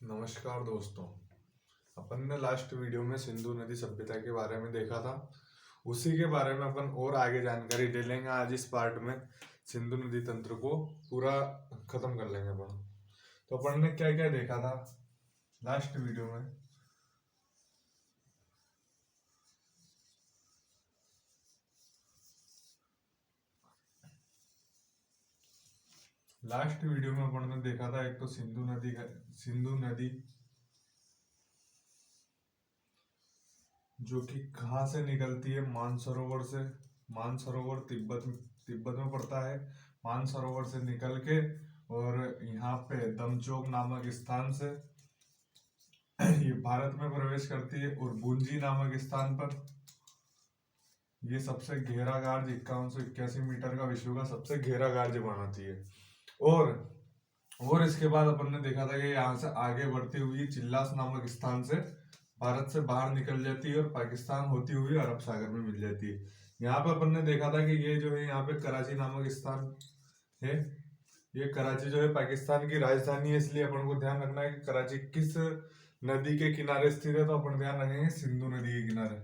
नमस्कार दोस्तों। अपन ने लास्ट वीडियो में सिंधु नदी सभ्यता के बारे में देखा था। उसी के बारे में अपन और आगे जानकारी ले लेंगे आज इस पार्ट में। सिंधु नदी तंत्र को पूरा खत्म कर लेंगे अपन। तो अपन ने क्या क्या देखा था लास्ट वीडियो में। लास्ट वीडियो में अपन ने देखा था एक तो सिंधु नदी जो कि कहाँ से निकलती है, मानसरोवर से। मानसरोवर तिब्बत में पड़ता है। मानसरोवर से निकल के और यहाँ पे दमचोक नामक स्थान से ये भारत में प्रवेश करती है और बुंजी नामक स्थान पर ये सबसे गहरा गार्ज 5181 मीटर का विश्व का सबसे गहरा गार्ज बनाती है। और इसके बाद अपन ने देखा था कि यहाँ से आगे बढ़ती हुई चिल्लास नामक स्थान से भारत से बाहर निकल जाती है और पाकिस्तान होती हुई अरब सागर में मिल जाती है। यहाँ पे अपन ने देखा था कि ये जो है यहाँ पे कराची नामक स्थान है। ये कराची जो है पाकिस्तान की राजधानी है, इसलिए अपन को ध्यान रखना है कि कराची किस नदी के किनारे स्थित है। तो अपन ध्यान रखेंगे सिंधु नदी के किनारे।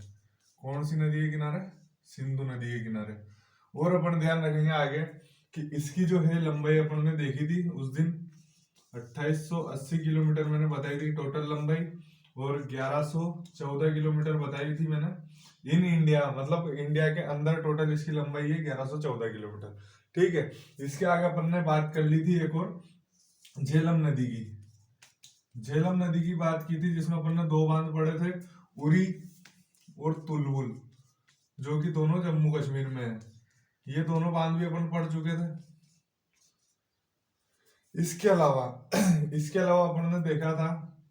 कौन सी नदी के किनारे? सिंधु नदी के किनारे। और अपन ध्यान रखेंगे आगे कि इसकी जो है लंबाई अपन ने देखी थी उस दिन 2880 किलोमीटर मैंने बताई थी टोटल लंबाई, और 1114 किलोमीटर बताई थी मैंने इन इंडिया, मतलब इंडिया के अंदर टोटल इसकी लंबाई है 1114 किलोमीटर। ठीक है। इसके आगे अपन ने बात कर ली थी एक और झेलम नदी की। झेलम नदी की बात की थी जिसमें अपन ने दो बांध पड़े थे, उरी और तुलवुल, जो कि दोनों जम्मू कश्मीर में है। ये दोनों बांध भी अपन पढ़ चुके थे। इसके अलावा अपन ने देखा था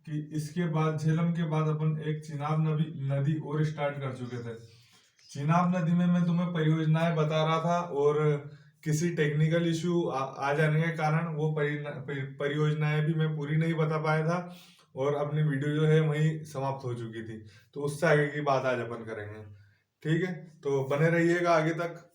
कि इसके बाद झेलम के बाद अपन एक चिनाब नदी और स्टार्ट कर चुके थे। चिनाब नदी में मैं तुम्हें परियोजनाएं बता रहा था और किसी टेक्निकल इशू आ जाने के कारण वो परियोजनाएं भी मैं पूरी नहीं बता पाया था और अपनी वीडियो जो है वही समाप्त हो चुकी थी। तो उससे आगे की बात आज अपन करेंगे। ठीक है, तो बने रहिएगा आगे तक।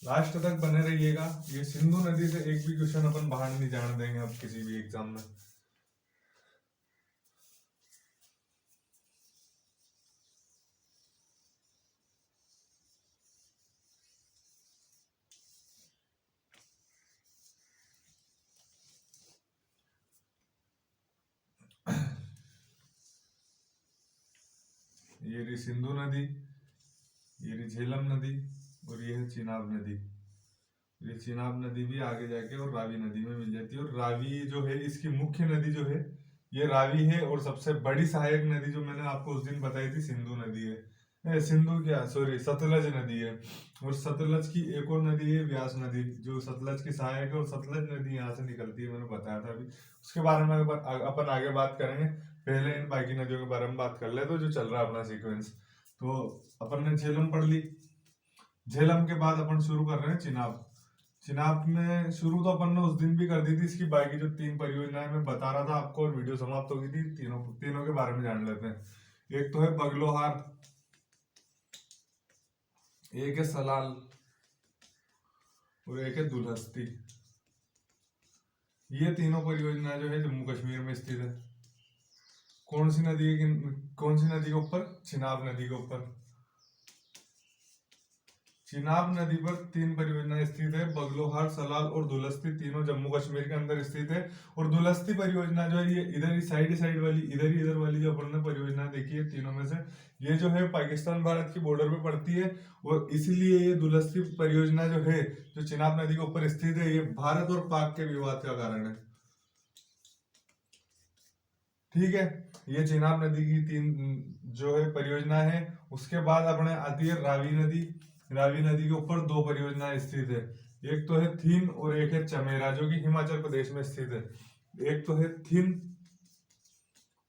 लास्ट तक बने रहिएगा। ये सिंधु नदी से एक भी क्वेश्चन अपन बाहर नहीं जाने देंगे अब किसी भी एग्जाम में। ये रही सिंधु नदी, ये रही झेलम नदी और ये है चिनाब नदी। ये चिनाब नदी भी आगे जाके और रावी नदी में मिल जाती है। और रावी जो है इसकी मुख्य नदी जो है ये रावी है, और सबसे बड़ी सहायक नदी जो मैंने आपको उस दिन बताई थी सिंधु नदी है। सिंधु क्या, सॉरी, सतलज नदी है। और सतलज की एक और नदी है व्यास नदी, जो सतलज की सहायक है। और सतलज नदी यहाँ से निकलती है, मैंने बताया था अभी। उसके बारे में अपन आगे बात करेंगे। पहले इन बाकी नदियों के बारे में बात कर ले तो जो चल रहा है अपना सीक्वेंस। तो अपन ने झेलम पढ़ ली। झेलम के बाद अपन शुरू कर रहे हैं चिनाब। चिनाब में शुरू तो अपन ने उस दिन भी कर दी थी। इसकी बाकी जो 3 परियोजनाएं मैं बता रहा था आपको और वीडियो समाप्त हो गई थी, तीनों के बारे में जान लेते हैं। एक तो है बगलोहार, एक है सलाल और एक है दुलहस्ती। ये तीनों परियोजना जो है जम्मू कश्मीर में स्थित है। कौन सी नदी के ऊपर? चिनाब नदी के ऊपर। चिनाब नदी पर 3 परियोजनाएं स्थित है, बगलोहार, सलाल और दुलस्ती, तीनों जम्मू कश्मीर के अंदर स्थित है। और दुलस्ती परियोजना जो है ये इधर ही साइड वाली, इधर वाली जो अपन ने परियोजना देखी है तीनों में से, ये जो है पाकिस्तान भारत की बॉर्डर पे पड़ती है। और इसीलिए ये दुलस्ती परियोजना जो है, जो चिनाब नदी के ऊपर स्थित है, ये भारत और पाक के विवाद का कारण है। ठीक है, ये चिनाब नदी की 3 जो है परियोजना है। उसके बाद अपने आती है रावी नदी। रावी नदी के ऊपर 2 परियोजनाएं स्थित है। एक तो है थीन और एक है चमेरा, जो कि हिमाचल प्रदेश में स्थित है। एक तो है थीन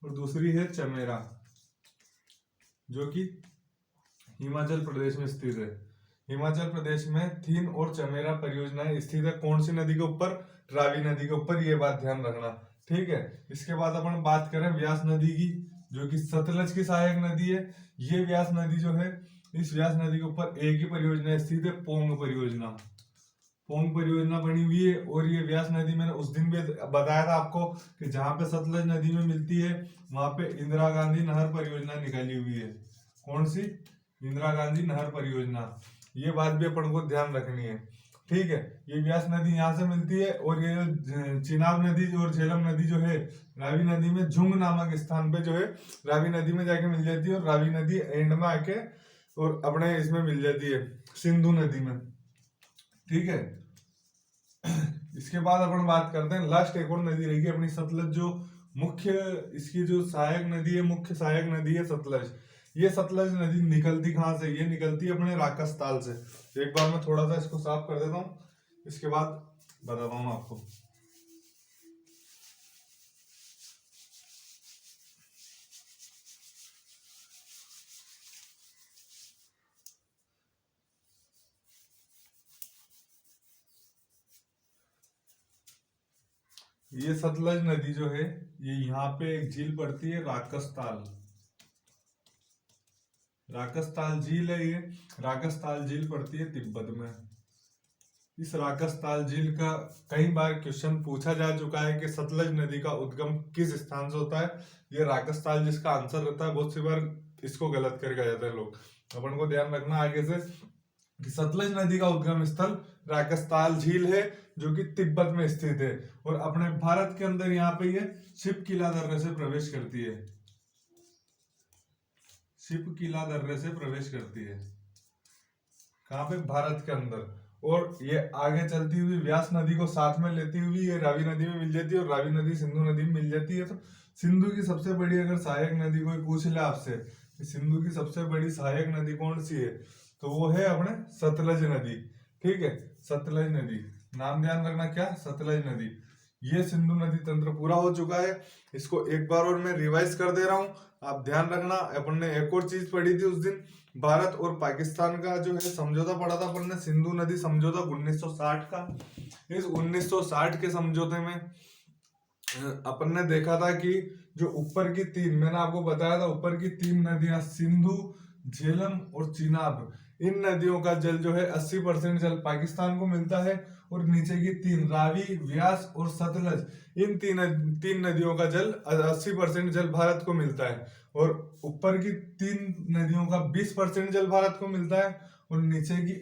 और दूसरी है चमेरा, जो कि हिमाचल प्रदेश में स्थित है। हिमाचल प्रदेश में थीन और चमेरा परियोजनाएं स्थित है। कौन सी नदी के ऊपर? रावी नदी के ऊपर। ये बात ध्यान रखना। ठीक है। इसके बाद अपन बात करें व्यास नदी की, जो कि सतलज की सहायक नदी है। ये व्यास नदी जो है, इस व्यास नदी के ऊपर एक ही परियोजना स्थित है, पोंग परियोजना। पोंग परियोजना बनी हुई है। और ये व्यास नदी मैंने उस दिन भी बताया था आपको कि जहां पे सतलज नदी में मिलती है वहां पे इंदिरा गांधी नहर परियोजना निकाली हुई है। कौन सी? इंदिरा गांधी नहर परियोजना। ये बात भी अपन को ध्यान रखनी है, ठीक है। ये व्यास नदी यहाँ से मिलती है और ये चिनाब नदी और झेलम नदी जो है रावी नदी में झुंग नामक स्थान पे जो है रावी नदी में जाके मिल जाती है। और रावी नदी एंड में आके और अपने इसमें मिल जाती है सिंधु नदी में, ठीक है। इसके बाद अपन बात करते हैं, लास्ट एक और नदी रहेगी अपनी सतलज, जो मुख्य इसकी जो सहायक नदी है, मुख्य सहायक नदी है सतलज। ये सतलज नदी निकलती कहाँ से? ये निकलती है अपने राकसताल से। एक बार मैं थोड़ा सा इसको साफ कर देता हूँ, इसके बाद बताता हूँ आपको। ये सतलज नदी जो है ये यहाँ पे एक झील पड़ती है राकसताल। राकसताल झील है ये। राकसताल झील पड़ती है तिब्बत में। इस राकसताल झील का कई बार क्वेश्चन पूछा जा चुका है कि सतलज नदी का उद्गम किस स्थान से होता है। ये राकसताल जिसका आंसर रहता है, बहुत सी बार इसको गलत करके आ जाते हैं लोग। अपन को ध्यान रखना आगे से कि सतलज नदी का उद्गम स्थल राकसताल झील है, जो कि तिब्बत में स्थित है। और अपने भारत के अंदर यहाँ पे ये शिपकिला दर्रे से प्रवेश करती है। शिपकिला दर्रे से प्रवेश करती है। कहाँ पे? भारत के अंदर। और ये आगे चलती हुई व्यास नदी को साथ में लेती हुई ये रावी नदी में मिल जाती है। और रावी नदी सिंधु नदी में मिल जाती है। तो सिंधु की सबसे बड़ी अगर सहायक नदी कोई पूछ ले आपसे, सिंधु की सबसे बड़ी सहायक नदी कौन सी है, तो वो है अपने सतलज नदी, ठीक है। सतलज नदी, नाम ध्यान रखना क्या? सतलज नदी। ये सिंधु नदी तंत्र पूरा हो चुका है। इसको एक बार और मैं रिवाइज कर दे रहा हूँ, आप ध्यान रखना। अपन ने एक और चीज पढ़ी थी उस दिन, भारत और पाकिस्तान का जो है समझौता पढ़ा था अपन ने, सिंधु नदी समझौता 1960 का। इस 1960 के समझौते में अपन ने देखा था कि जो ऊपर की तीन, मैंने आपको बताया था ऊपर की तीन नदियां सिंधु, झेलम और चिनाब, इन नदियों का जल जो है 80% जल पाकिस्तान को मिलता है। और नीचे की तीन रावी, व्यास और सतलज, इन तीन नदियों का जल 80% जल भारत को मिलता है। और ऊपर की तीन नदियों का 20% जल भारत को मिलता है। और नीचे की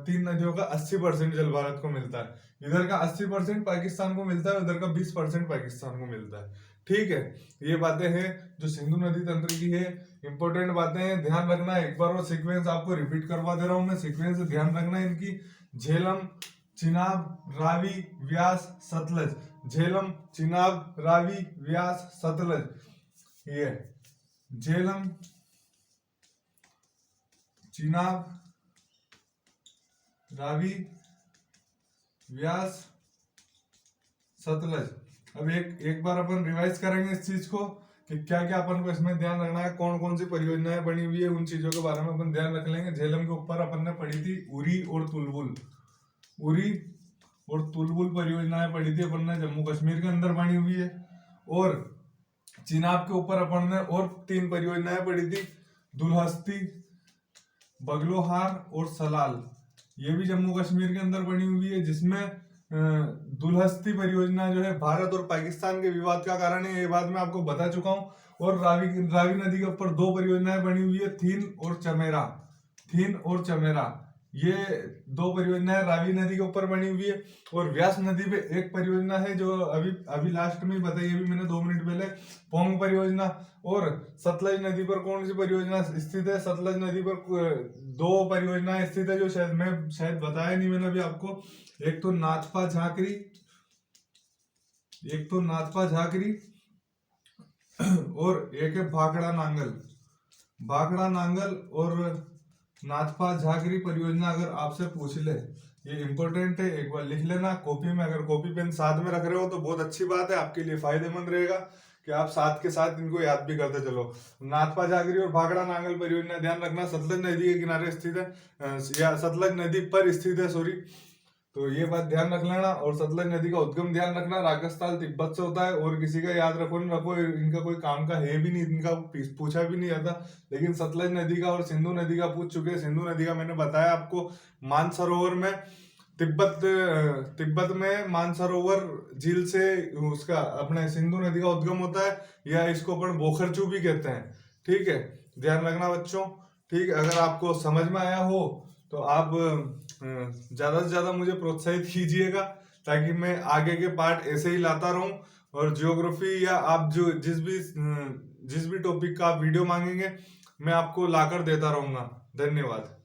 तीन नदियों का 80% जल भारत को मिलता है। इधर का 80% पाकिस्तान को मिलता है, उधर का 20% पाकिस्तान को मिलता है, ठीक है। ये बातें हैं जो सिंधु नदी तंत्र की है, इंपॉर्टेंट बातें हैं, ध्यान रखना। एक बार और सीक्वेंस आपको रिपीट करवा दे रहा हूं मैं, सीक्वेंस से ध्यान रखना इनकी। झेलम, चिनाब, रावी, व्यास, सतलज। झेलम, चिनाब, रावी, व्यास, सतलज। ये झेलम, चिनाब, रावी, व्यास, सतलज। अब एक बार अपन रिवाइज करेंगे इस चीज को कि क्या क्या अपन को इसमें ध्यान रखना है, कौन कौन सी परियोजनाएं बनी हुई है, उन चीजों के बारे में अपन ध्यान रख लेंगे। झेलम के ऊपर अपन ने पढ़ी थी उरी और तुलबुल। उरी और तुलबुल परियोजनाएं पढ़ी थी अपन ने, जम्मू कश्मीर के अंदर बनी हुई है। और चिनाब के ऊपर अपन ने और तीन परियोजनाएं पढ़ी थी, दुलहस्ती, बगलोहार और सलाल। ये भी जम्मू कश्मीर के अंदर बनी हुई है, जिसमें दुलहस्ती परियोजना जो है भारत और पाकिस्तान के विवाद का कारण है, ये बात मैं आपको बता चुका हूँ। और रावी नदी के ऊपर दो परियोजनाएं बनी हुई है, थीन और चमेरा। थीन और चमेरा, ये दो परियोजनाएं रावी नदी के ऊपर बनी हुई है। और व्यास नदी पे एक परियोजना है जो अभी लास्ट में बताई, अभी मैंने 2 मिनट पहले, पोंग परियोजना। और सतलज नदी पर कौन सी परियोजना स्थित है? सतलज नदी पर 2 परियोजनाएं स्थित है, जो शायद बताया नहीं मैंने अभी आपको। एक तो नाथपा झाकरी, एक तो नाथपा झाकरी और एक है भाखड़ा नांगल। भाखड़ा नांगल और नाथपा झाकरी परियोजना अगर आपसे पूछ ले, ये इंपॉर्टेंट है, एक बार लिख लेना कॉपी में। अगर कॉपी पेन साथ में रख रहे हो तो बहुत अच्छी बात है, आपके लिए फायदेमंद रहेगा कि आप साथ के साथ इनको याद भी करते चलो। नाथपा झाकरी और भाखड़ा नांगल परियोजना ध्यान रखना, सतलज नदी के किनारे स्थित है, या सतलज नदी पर स्थित है, सॉरी। तो ये बात ध्यान रख लेना। और सतलज नदी का उद्गम ध्यान रखना, राजस्थान तिब्बत से होता है। और किसी का याद रखो नहीं रखो, इनका कोई काम का है भी नहीं, इनका पूछा भी नहीं जाता, लेकिन सतलज नदी का और सिंधु नदी का पूछ चुके हैं। सिंधु नदी का मैंने बताया आपको, मानसरोवर में तिब्बत में मानसरोवर झील से उसका अपने सिंधु नदी का उद्गम होता है, या इसको अपन बोखरचू भी कहते हैं। ठीक है, ध्यान रखना बच्चों। ठीक है, अगर आपको समझ में आया हो तो आप ज्यादा से ज्यादा मुझे प्रोत्साहित कीजिएगा, ताकि मैं आगे के पार्ट ऐसे ही लाता रहूं। और ज्योग्राफी या आप जो जिस भी टॉपिक का आप वीडियो मांगेंगे मैं आपको लाकर देता रहूंगा। धन्यवाद।